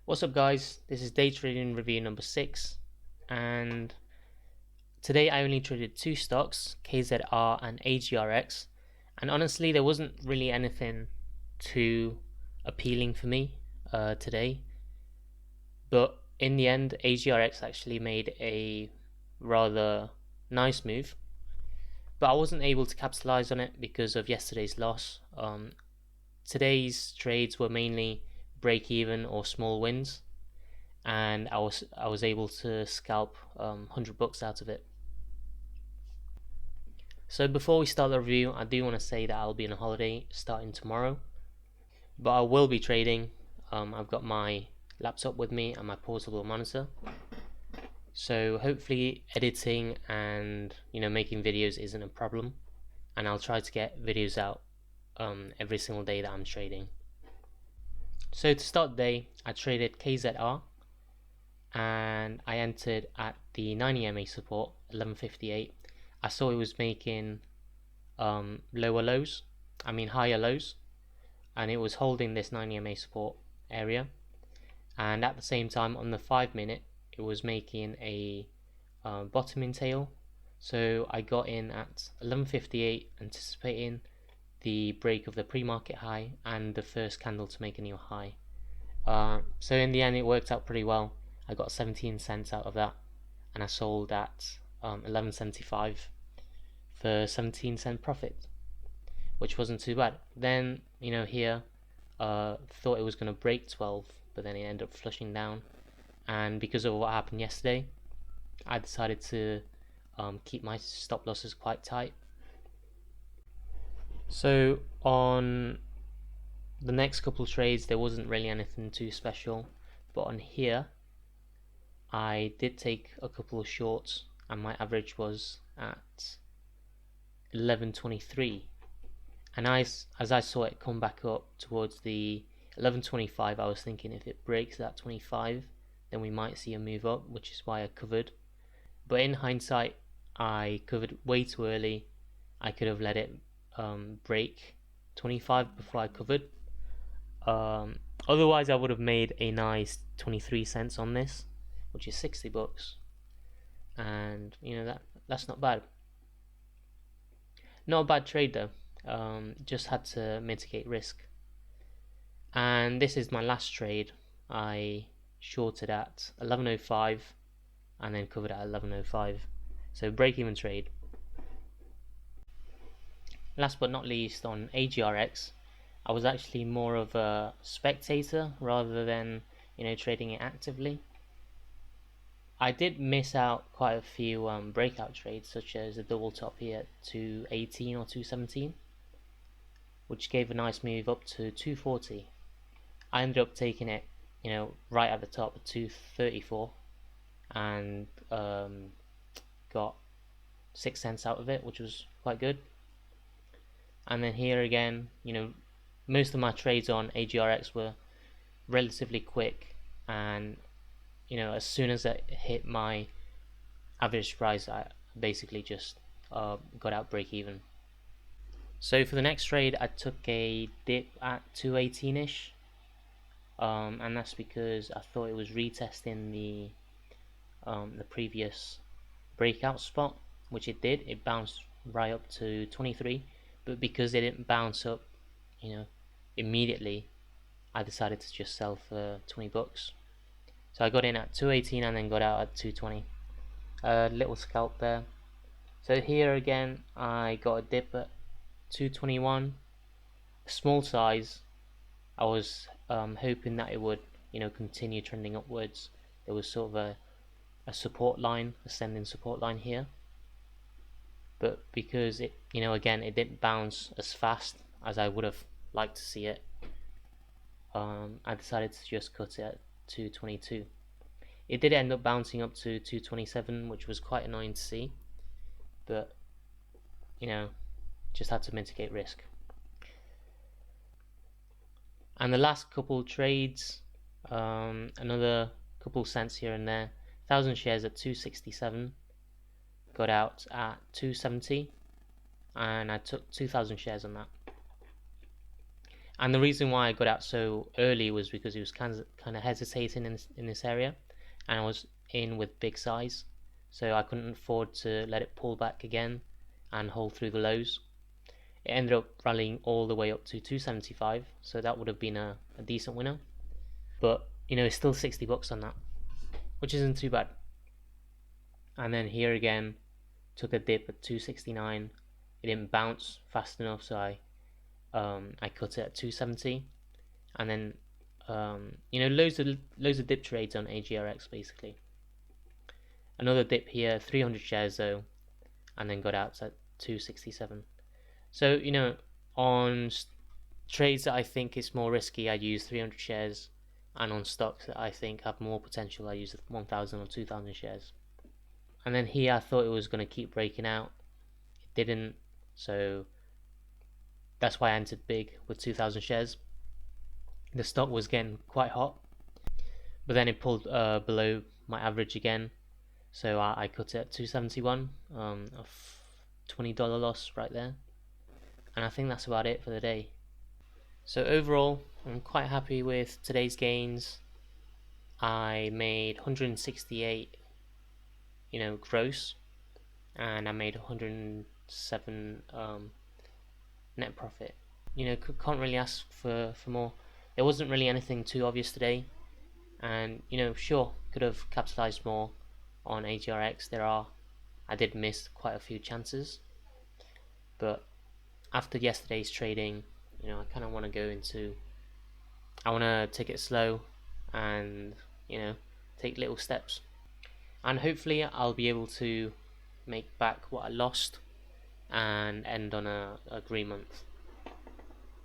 What's up guys, this is day trading review number 6 and today I only traded two stocks, KZR and AGRX, and honestly there wasn't really anything too appealing for me today, but in the end AGRX actually made a rather nice move, but I wasn't able to capitalize on it because of yesterday's loss. Today's trades were mainly break even or small wins, and I was able to scalp $100 out of it. So before we start the review, I do want to say that I'll be on a holiday starting tomorrow, but I will be trading. I've got my laptop with me and my portable monitor, so hopefully editing and making videos isn't a problem, and I'll try to get videos out every single day that I'm trading. So to start the day, I traded KZR and I entered at the 90 MA support 1158. I saw it was making higher lows, and it was holding this 90 MA support area, and at the same time on the 5 minute it was making a bottoming tail. So I got in at 1158 anticipating the break of the pre-market high and the first candle to make a new high. So in the end it worked out pretty well. I got 17 cents out of that, and I sold at 11.75 for 17-cent profit, which wasn't too bad. Then here thought it was going to break 12, but then it ended up flushing down, and because of what happened yesterday I decided to keep my stop losses quite tight. So on the next couple of trades there wasn't really anything too special, but on here I did take a couple of shorts and my average was at 11.23, and as I saw it come back up towards the 11.25, I was thinking if it breaks that 25 then we might see a move up, which is why I covered. But in hindsight I covered way too early. I could have let it break 25 before I covered. Otherwise I would have made a nice 23 cents on this, which is $60, and that's not bad. Not a bad trade though. Just had to mitigate risk. And this is my last trade. I shorted at 11.05 and then covered at 11.05. So break even trade. Last but not least, on AGRX, I was actually more of a spectator rather than trading it actively. I did miss out quite a few breakout trades, such as the double top here at 218 or 217, which gave a nice move up to 240. I ended up taking it, right at the top at 234, and got 6 cents out of it, which was quite good. And then here again, most of my trades on AGRX were relatively quick, and as soon as I hit my average price I basically just got out break even. So for the next trade I took a dip at 218ish, and that's because I thought it was retesting the previous breakout spot, which it did. It bounced right up to 23, but because it didn't bounce up immediately, I decided to just sell for $20. So I got in at 218 and then got out at 220. Little scalp there. So here again I got a dip at 221, small size. I was hoping that it would continue trending upwards. There was sort of a support line, ascending support line here, but because it again it didn't bounce as fast as I would have liked to see it, I decided to just cut it at 222. It did end up bouncing up to 227, which was quite annoying to see, but just had to mitigate risk. And the last couple trades, another couple cents here and there. 1,000 shares at 267, got out at 270, and I took 2,000 shares on that. And the reason why I got out so early was because he was kind of hesitating in this area, and I was in with big size, so I couldn't afford to let it pull back again and hold through the lows. It ended up rallying all the way up to 275, so that would have been a decent winner. But it's still $60 on that, which isn't too bad. And then here again, took a dip at 269. It didn't bounce fast enough, so I cut it at 270, and then loads of dip trades on AGRX basically. Another dip here, 300 shares though, and then got out at 267. So on trades that I think is more risky, I use 300 shares, and on stocks that I think have more potential, I use 1,000 or 2,000 shares. And then here I thought it was going to keep breaking out. It didn't, so that's why I entered big with 2,000 shares. The stock was getting quite hot, but then it pulled below my average again, so I cut it at 271, a $20 loss right there. And I think that's about it for the day. So overall, I'm quite happy with today's gains. I made 168 gross, and I made 107 net profit. Can't really ask for more. There wasn't really anything too obvious today, and sure, could have capitalized more on AGRX. I did miss quite a few chances, but after yesterday's trading, I kind of want to go into. I want to take it slow, and take little steps, and hopefully I'll be able to make back what I lost and end on a green month.